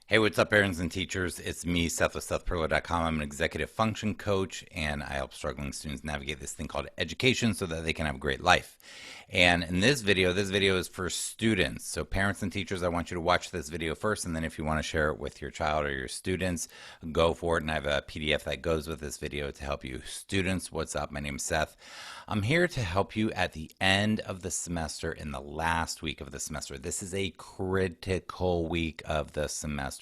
Hey, what's up, parents and teachers? It's me, Seth with SethPerler.com. I'm an executive function coach, and I help struggling students navigate this thing called education so that they can have a great life. And in this video is for students. So parents and teachers, I want you to watch this video first, and then if you want to share it with your child or your students, go for it. And I have a PDF that goes with this video to help you. Students, what's up? My name's Seth. I'm here to help you at the end of the semester in the last week of the semester. This is a critical week of the semester.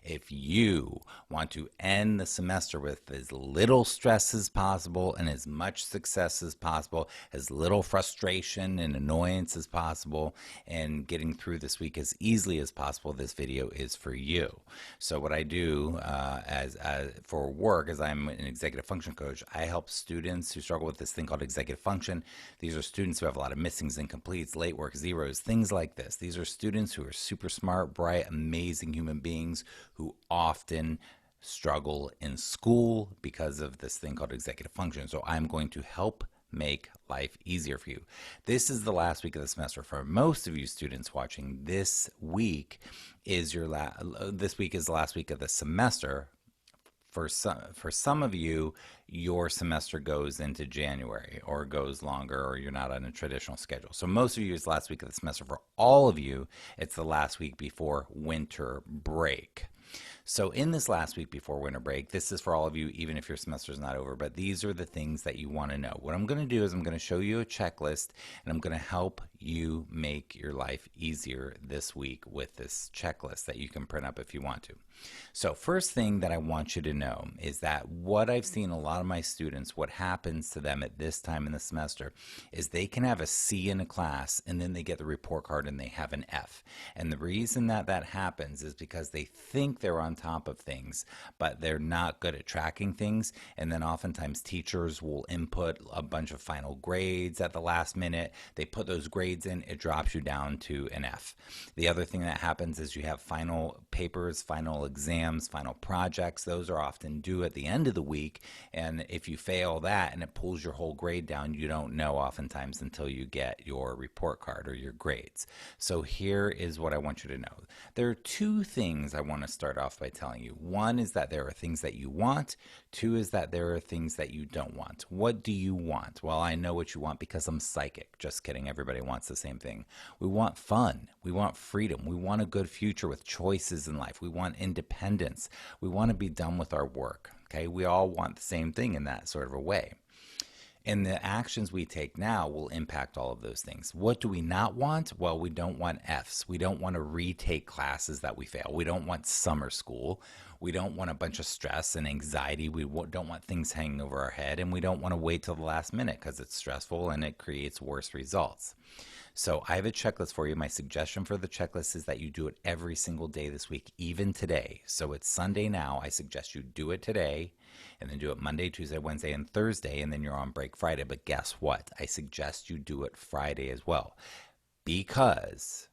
If you want to end the semester with as little stress as possible and as much success as possible, as little frustration and annoyance as possible, and getting through this week as easily as possible, this video is for you. So what I do for work, as I'm an executive function coach, I help students who struggle with this thing called executive function. These are students who have a lot of missings, incompletes, late work, zeros, things like this. These are students who are super smart, bright, amazing human beings who often struggle in school because of this thing called executive function. So I'm going to help make life easier for you. This is the last week of the semester. For most of you students watching, this week is this week is the last week of the semester. For some of you, your semester goes into January or goes longer, or you're not on a traditional schedule. So most of you is last week of the semester. For all of you, it's the last week before winter break. So in this last week before winter break, this is for all of you, even if your semester is not over, but these are the things that you want to know. What I'm going to do is I'm going to show you a checklist, and I'm going to help you make your life easier this week with this checklist that you can print up if you want to. So first thing that I want you to know is that what I've seen a lot of my students, what happens to them at this time in the semester is they can have a C in a class and then they get the report card and they have an F. And the reason that that happens is because they think they're on top of things, but they're not good at tracking things. And then oftentimes teachers will input a bunch of final grades at the last minute. They put those grades in, it drops you down to an F. The other thing that happens is you have final papers, final exams, final projects. Those are often due at the end of the week. And if you fail that and it pulls your whole grade down, you don't know oftentimes until you get your report card or your grades. So here is what I want you to know. There are two things I want to start off by telling you. One is that there are things that you want. Two is that there are things that you don't want. What do you want? Well, I know what you want because I'm psychic. Just kidding. Everybody wants the same thing. We want fun. We want freedom. We want a good future with choices in life. We want independence. We want to be done with our work. Okay? We all want the same thing in that sort of a way. And the actions we take now will impact all of those things. What do we not want? Well, we don't want Fs. We don't want to retake classes that we fail. We don't want summer school. We don't want a bunch of stress and anxiety. We don't want things hanging over our head. And we don't want to wait till the last minute because it's stressful and it creates worse results. So I have a checklist for you. My suggestion for the checklist is that you do it every single day this week, even today. So it's Sunday now. I suggest you do it today and then do it Monday, Tuesday, Wednesday, and Thursday, and then you're on break Friday. But guess what? I suggest you do it Friday as well, because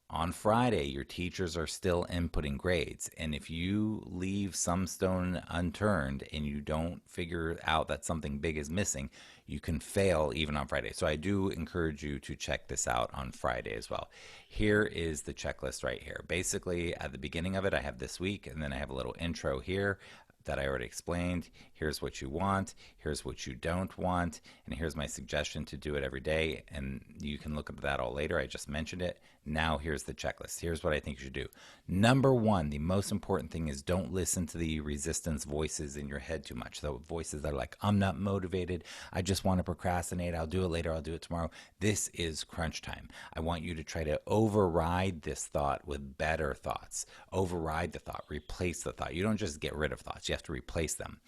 on Friday, your teachers are still inputting grades. And if you leave some stone unturned and you don't figure out that something big is missing, you can fail even on Friday. So I do encourage you to check this out on Friday as well. Here is the checklist right here. Basically, at the beginning of it, I have this week, and then I have a little intro here that I already explained. Here's what you want, here's what you don't want, and here's my suggestion to do it every day. And you can look at that all later. I just mentioned it. Now here's the checklist. Here's what I think you should do. Number one, the most important thing is don't listen to the resistance voices in your head too much. The voices that are like, I'm not motivated, I just want to procrastinate, I'll do it later, I'll do it tomorrow. This is crunch time. I want you to try to override this thought with better thoughts. Override the thought, replace the thought. You don't just get rid of thoughts, you have to replace them.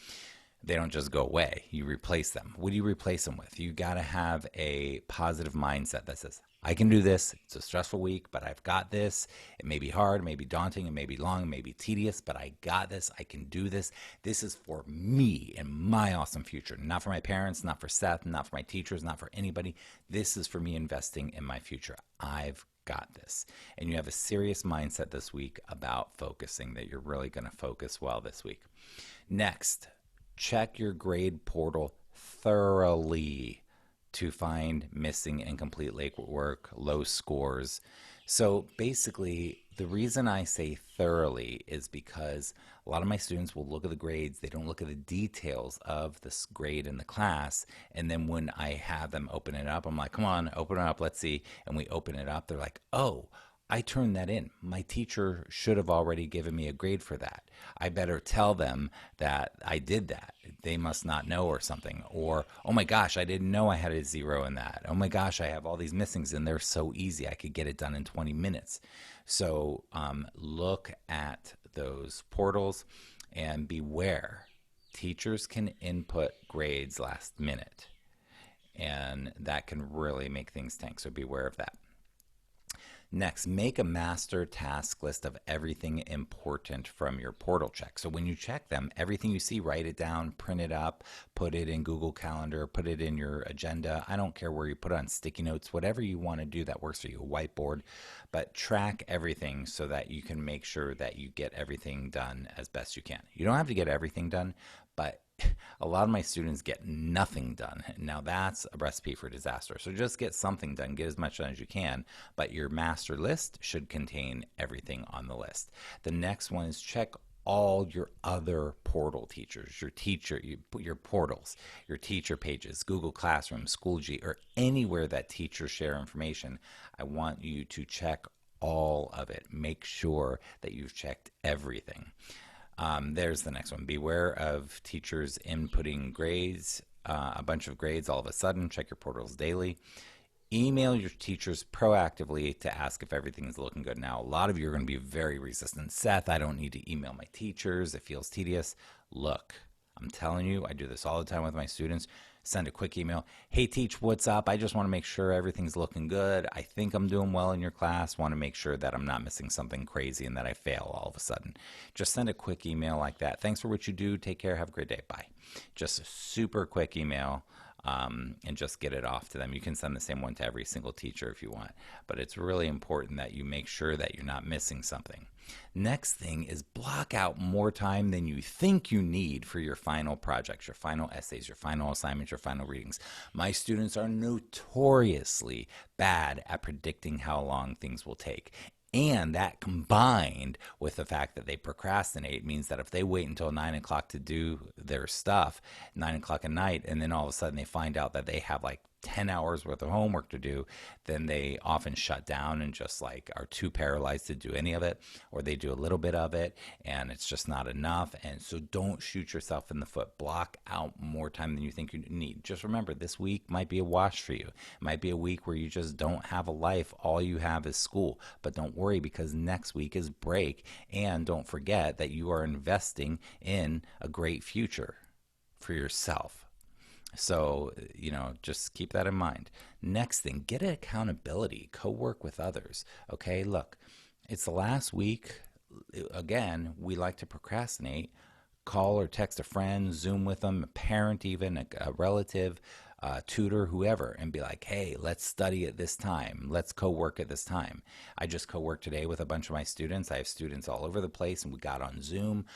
They don't just go away. You replace them. What do you replace them with? You got to have a positive mindset that says, I can do this. It's a stressful week, but I've got this. It may be hard, it may be daunting, it may be long, it may be tedious, but I got this. I can do this. This is for me and my awesome future. Not for my parents, not for Seth, not for my teachers, not for anybody. This is for me investing in my future. I've got this. And you have a serious mindset this week about focusing, that you're really going to focus well this week. Next, check your grade portal thoroughly to find missing, incomplete late work, low scores. So basically, the reason I say thoroughly is because a lot of my students will look at the grades, they don't look at the details of this grade in the class. And then when I have them open it up, I'm like, come on, open it up, let's see. And we open it up, they're like, oh, I turned that in. My teacher should have already given me a grade for that. I better tell them that I did that. They must not know or something. Or, oh my gosh, I didn't know I had a zero in that. Oh my gosh, I have all these missings and they're so easy. I could get it done in 20 minutes. So look at those portals and beware. Teachers can input grades last minute, and that can really make things tank. So beware of that. Next, make a master task list of everything important from your portal check. So when you check them, everything you see, write it down, print it up, put it in Google Calendar, put it in your agenda. I don't care where you put it, on sticky notes, whatever you want to do that works for you, a whiteboard, but track everything so that you can make sure that you get everything done as best you can. You don't have to get everything done, but a lot of my students get nothing done. Now that's a recipe for disaster. So just get something done, get as much done as you can, but your master list should contain everything on the list. The next one is check all your other portal teachers, your teacher, your portals, your teacher pages, Google Classroom, Schoology, or anywhere that teachers share information. I want you to check all of it. Make sure that you've checked everything. There's the next one. Beware of teachers inputting grades, a bunch of grades all of a sudden. Check your portals daily. Email your teachers proactively to ask if everything's looking good. Now, a lot of you are going to be very resistant. Seth, I don't need to email my teachers. It feels tedious. Look, I'm telling you, I do this all the time with my students. Send a quick email. Hey, teach, what's up? I just want to make sure everything's looking good. I think I'm doing well in your class. Want to make sure that I'm not missing something crazy and that I fail all of a sudden. Just send a quick email like that. Thanks for what you do. Take care. Have a great day. Bye. Just a super quick email. And just get it off to them. You can send the same one to every single teacher if you want, but it's really important that you make sure that you're not missing something. Next thing is block out more time than you think you need for your final projects, your final essays, your final assignments, your final readings. My students are notoriously bad at predicting how long things will take. And that combined with the fact that they procrastinate means that if they wait until 9 o'clock to do their stuff, 9 o'clock at night, and then all of a sudden they find out that they have like 10 hours worth of homework to do, then they often shut down and just like are too paralyzed to do any of it, or they do a little bit of it and it's just not enough. And so don't shoot yourself in the foot. Block out more time than you think you need. Just remember, this week might be a wash for you. It might be a week where you just don't have a life. All you have is school. But don't worry, because next week is break. And don't forget that you are investing in a great future for yourself. So, just keep that in mind. Next thing, get accountability, co-work with others. Okay, look, it's the last week. Again, we like to procrastinate. Call or text a friend, Zoom with them, a parent even, a relative, tutor, whoever, and be like, hey, let's study at this time. Let's co-work at this time. I just co-worked today with a bunch of my students. I have students all over the place, and we got on Zoom.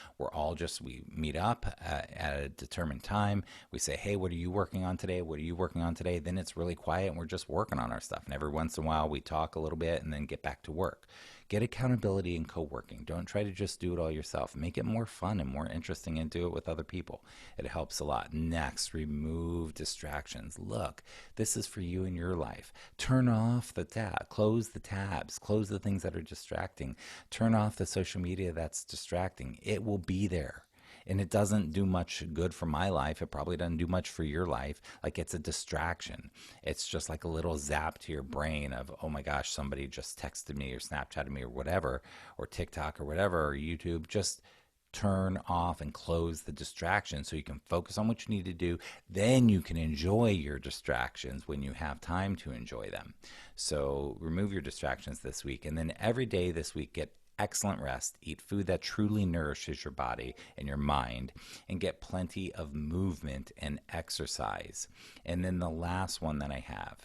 We meet up at a determined time. We say, hey, what are you working on today? What are you working on today? Then it's really quiet, and we're just working on our stuff. And every once in a while, we talk a little bit and then get back to work. Get accountability in co-working. Don't try to just do it all yourself. Make it more fun and more interesting, and do it with other people. It helps a lot. Next, remove distractions. Look, this is for you in your life. Turn off the tab. Close the tabs. Close the things that are distracting. Turn off the social media that's distracting. It will be there. And it doesn't do much good for my life. It probably doesn't do much for your life. Like, it's a distraction. It's just like a little zap to your brain of, oh my gosh, somebody just texted me or Snapchatted me or whatever, or TikTok or whatever, or YouTube. Just turn off and close the distraction so you can focus on what you need to do. Then you can enjoy your distractions when you have time to enjoy them. So remove your distractions this week. And then every day this week, get excellent rest, eat food that truly nourishes your body and your mind, and get plenty of movement and exercise. And then the last one that I have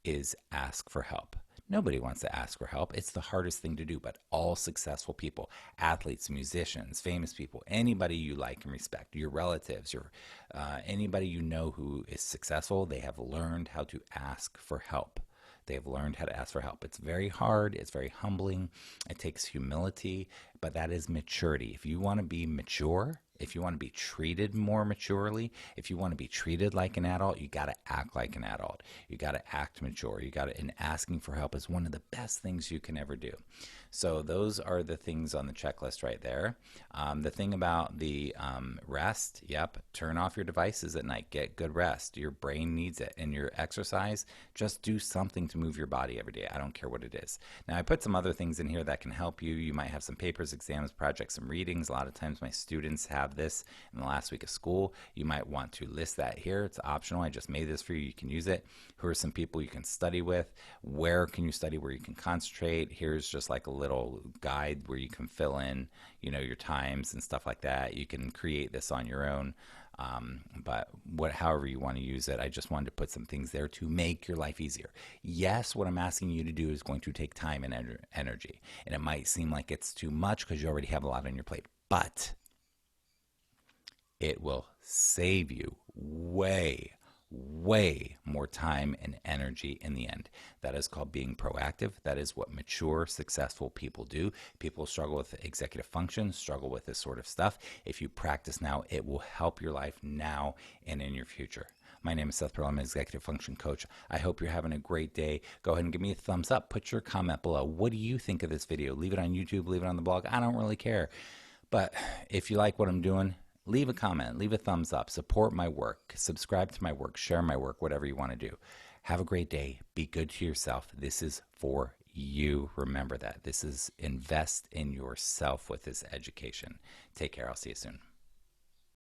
is ask for help. Nobody wants to ask for help. It's the hardest thing to do, but all successful people, athletes, musicians, famous people, anybody you like and respect, your relatives, anybody you know who is successful, they have learned how to ask for help. They have learned how to ask for help. It's very hard. It's very humbling. It takes humility, but that is maturity. If you want to be mature, if you want to be treated more maturely, if you want to be treated like an adult, you got to act like an adult. You got to act mature. And asking for help is one of the best things you can ever do. So those are the things on the checklist right there. The thing about the rest, yep, turn off your devices at night. Get good rest. Your brain needs it. And your exercise, just do something to move your body every day. I don't care what it is. Now, I put some other things in here that can help you. You might have some papers, exams, projects, and readings. A lot of times my students have this in the last week of school. You might want to list that here. It's optional. I just made this for you. You can use it. Who are some people you can study with? Where can you study where you can concentrate? Here's just like a little guide where you can fill in, your times and stuff like that. You can create this on your own. But however you want to use it, I just wanted to put some things there to make your life easier. Yes, what I'm asking you to do is going to take time and energy, and it might seem like it's too much because you already have a lot on your plate, but it will save you way more time and energy in the end. That is called being proactive. That is what mature, successful people do. People struggle with executive function, struggle with this sort of stuff. If you practice now, it will help your life now and in your future. My name is Seth Perler. I'm an executive function coach. I hope you're having a great day. Go ahead and give me a thumbs up. Put your comment below. What do you think of this video? Leave it on YouTube, leave it on the blog. I don't really care. But if you like what I'm doing, leave a comment, leave a thumbs up, support my work, subscribe to my work, share my work, whatever you want to do. Have a great day. Be good to yourself. This is for you. Remember that. This is invest in yourself with this education. Take care. I'll see you soon.